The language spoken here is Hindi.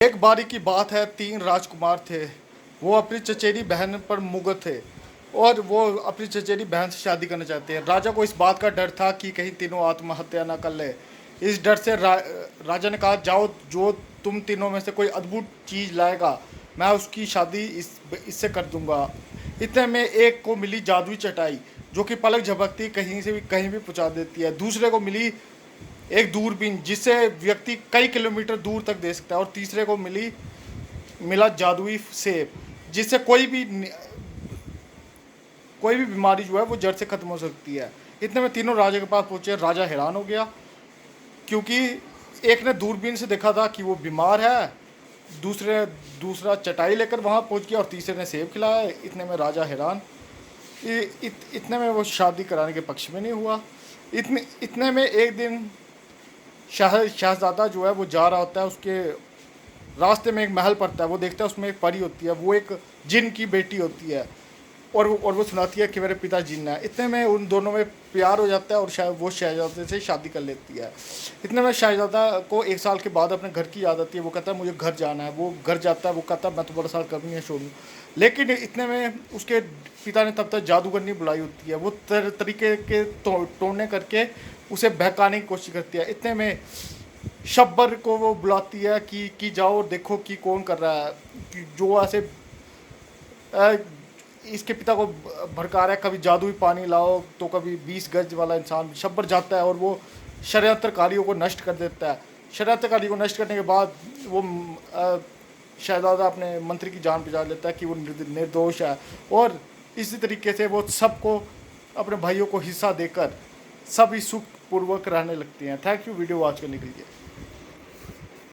एक बारी की बात है, 3 राजकुमार थे। वो अपनी चचेरी बहन पर मुग्ध थे और वो अपनी चचेरी बहन से शादी करना चाहते हैं। राजा को इस बात का डर था कि कहीं तीनों आत्महत्या न कर ले। इस डर से राजा ने कहा, जाओ, जो तुम तीनों में से कोई अद्भुत चीज़ लाएगा, मैं उसकी शादी इससे कर दूंगा। इतने में एक को मिली जादुई चटाई, जो कि पलक झपकती कहीं से भी कहीं भी पहुंचा देती है। दूसरे को मिली एक दूरबीन, जिससे व्यक्ति कई किलोमीटर दूर तक देख सकता है। और तीसरे को मिला जादुई सेब, जिससे कोई भी बीमारी जो है वो जड़ से खत्म हो सकती है। इतने में तीनों राजा के पास पहुंचे। राजा हैरान हो गया, क्योंकि एक ने दूरबीन से देखा था कि वो बीमार है, दूसरा चटाई लेकर वहां पहुंच गया और तीसरे ने सेब खिलाया। इतने में राजा हैरान। इतने में वो शादी कराने के पक्ष में नहीं हुआ। इतने में एक दिन शहजादा जो है वो जा रहा होता है। उसके रास्ते में एक महल पड़ता है। वो देखता है उसमें एक परी होती है, वो एक जिन की बेटी होती है, और वो सुनाती है कि मेरे पिता जिन है। इतने में उन दोनों में प्यार हो जाता है और वो शहजादे से शादी कर लेती है। इतने में शहजादा को 1 साल के बाद अपने घर की याद आती है। वो कहता है मुझे घर जाना है। वो घर जाता है। वो कहता है मैं तो बड़ा साल कभी नहीं छोड़ूँ। लेकिन इतने में उसके पिता ने तब तक जादूगरनी बुलाई होती है। वो तरीके के टोने करके उसे बहकाने की कोशिश करती है। इतने में शब्बर को वो बुलाती है कि जाओ और देखो कि कौन कर रहा है, कि जो ऐसे इसके पिता को भड़का रहा है। कभी जादुई पानी लाओ तो कभी 20 गज वाला इंसान। शब्बर जाता है और वो षड्यंत्रकारियों को नष्ट कर देता है। षड्यंत्रकारी को नष्ट करने के बाद वो शहजादा अपने मंत्री की जान बचा लेता है कि वो निर्दोष है। और इसी तरीके से वो सबको, अपने भाइयों को हिस्सा देकर सभी सुखपूर्वक रहने लगते हैं। थैंक यू वीडियो वॉच करने के लिए।